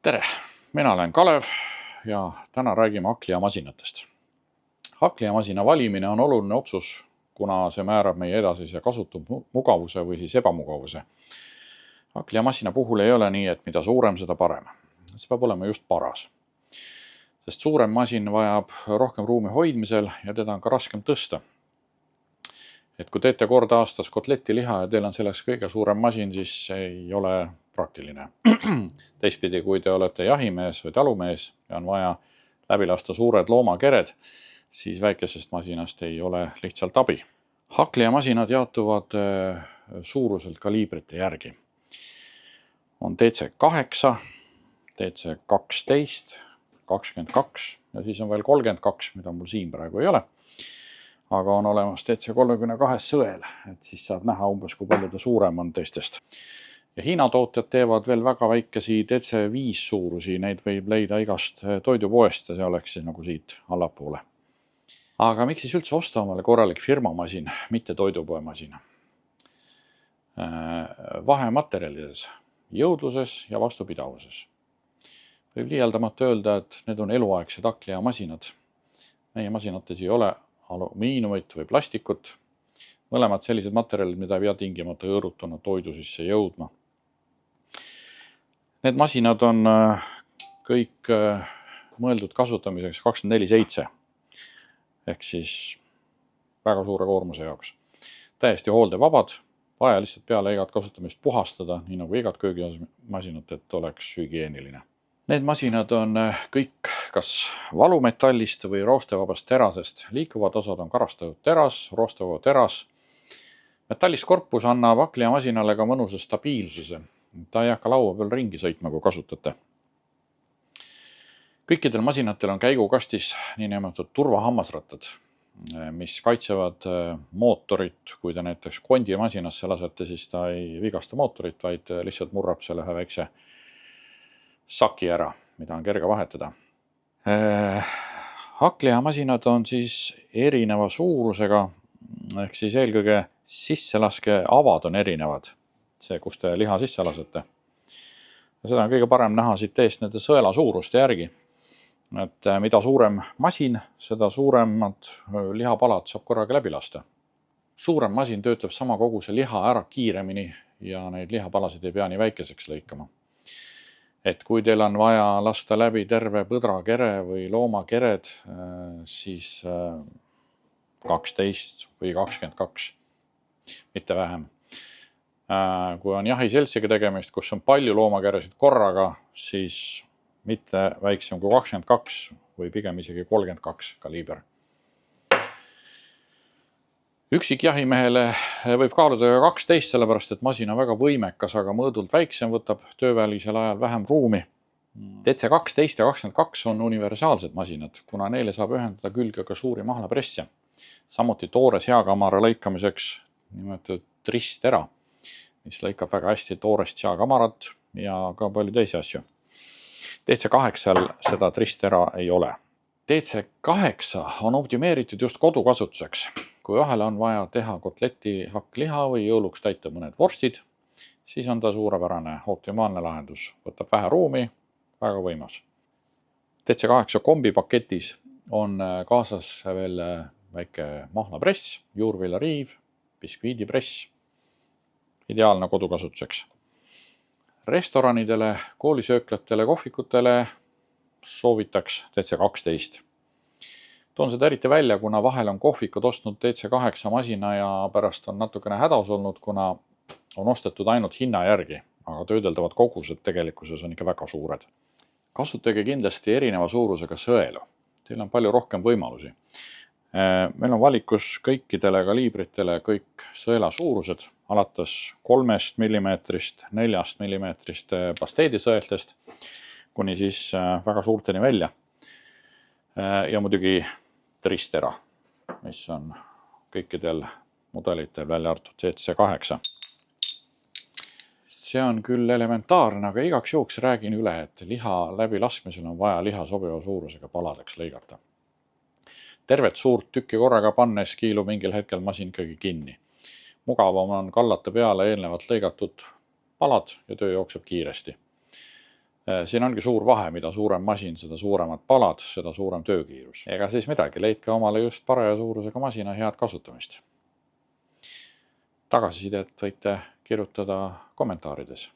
Tere! Mina olen Kalev ja täna räägime hakklihamassinatest. Hakklihamasina valimine on oluline otsus, kuna see määrab meie edasise kasutusmugavuse või siis ebamugavuse. Hakklihamasina puhul ei ole nii, et mida suurem, seda parem. See peab olema just paras. Sest suurem masin vajab rohkem ruumi hoidmisel ja teda on ka raskem tõsta. Et kui teete kord aastas kotletiliha ja teil on selleks kõige suurem masin, siis ei ole praktiline. Teistpidi, kui te olete jahimees või talumees ja on vaja läbi lasta suured loomakered, siis väikesest masinast ei ole lihtsalt abi. Hakklihamassinad jaotuvad suuruselt kaliibrite järgi. On DC8, DC12, 22 ja siis on veel 32, mida mul siin praegu ei ole. Aga on olemas DC32 sõel, et siis saab näha umbes, kui palju ta suurem on teistest. Ja Hiina tootjad teevad veel väga väikesi DC5 suurusi, neid võib leida igast toidupoest ja see oleks siis nagu siit allapoole. Aga miks siis üldse osta omale korralik firmamasin, mitte toidupoemasin? Vahematerjalides, jõudluses ja vastupidavuses. Võib liialdamata öelda, et need on eluaegsed hakklihamassinad. Meie masinates ei ole alumiinumit või plastikut, mõlemad sellised materjalid, mida ei pea tingimata õõrutuna toidu sisse jõudma. Need masinad on kõik mõeldud kasutamiseks 24/7 ehk siis väga suure koormuse jaoks. Täiesti hooldevabad, vaja lihtsalt peale igat kasutamist puhastada, nii nagu igat köögimasinat, et oleks hügieeniline. Need masinad on kõik kas valumetallist või roostevabast terasest. Liikuvad osad on karastatud teras, roostevaba teras. Metallist korpus annab hakklihamassinale ka mõnusa stabiilsuse. Ta ei hakka laua peal ringi sõitma, kui kasutate. Kõikidel masinatel on käigukastis niinimetatud turvahammasrattad, mis kaitsevad mootorit. Kui te näiteks kondimasinasse lasete, siis ta ei vigasta mootorit, vaid lihtsalt murrab selle ühe väikse saki ära, mida on kerge vahetada. Hakklihamassinad on siis erineva suurusega, ehk siis eelkõige sisselaske avad on erinevad, see, kus te liha sisse lasete. Ja seda on kõige parem näha siit eest nende sõela suuruste järgi. Et mida suurem masin, seda suuremad lihapalad saab korraga läbi lasta. Suurem masin töötab sama koguse liha ära kiiremini ja neid lihapalasid ei pea nii väikeseks lõikama. Et kui teil on vaja lasta läbi terve põdrakere või loomakered, siis 12 või 22, mitte vähem. Kui on jahiseltsiga tegemist, kus on palju loomakeresid korraga, siis mitte väiksem kui 22 või pigem isegi 32 kaliiber. Üksik jahimehele võib kaaluda 12, sellepärast et masin on väga võimekas, aga mõõdult väiksem, võtab töövälisel ajal vähem ruumi. DC12 ja 22 on universaalsed masinad, kuna neile saab ühendada külge ka suuri mahlapresse. Samuti toore seakamara lõikamiseks nimetatud tristtera, mis lõikab väga hästi toorest seakamarat ja ka palju teisi asju. DC8-l seda tristtera ei ole. DC8 on optimeeritud just kodukasutuseks. Kui vahele on vaja teha kotleti hakkliha või jõuluks täita mõned vorstid, siis on ta suurepärane optimaalne lahendus. Võtab vähe ruumi, väga võimas. DC8 kombipaketis on kaasas veel väike mahlapress, juurviljariiv, biskviidipress. Ideaalne kodukasutuseks. Restoranidele, koolisööklatele, kohvikutele soovitaks DC12. Toon seda eriti välja, kuna vahel on kohvikud ostnud DC8 masina ja pärast on natukene hädas olnud, kuna on ostetud ainult hinna järgi, aga töödeldavad kogused tegelikkuses on ikka väga suured. Kasutage kindlasti erineva suurusega sõelu. Teil on palju rohkem võimalusi. Meil on valikus kõikidele kaliibritele kõik sõela suurused, alates 3 mm, 4 mm pasteedisõeltest kuni siis väga suurteni välja. Ja muidugi tristtera, mis on kõikidel mudelitel välja arvatud DC8. See on küll elementaarne, aga igaks juhuks räägin üle, et liha läbi laskmisel on vaja liha sobiva suurusega paladeks lõigata. Tervet suurt tükki korraga pannes kiilub mingil hetkel masin ikkagi kinni. Mugavam on kallata peale eelnevalt lõigatud palad ja töö jookseb kiiresti. Siin ongi suur vahe, mida suurem masin, seda suuremad palad, seda suurem töökiirus. Ega siis midagi, leidke omale just paraja suurusega masina, head kasutamist. Tagasisidet võite kirjutada kommentaarides.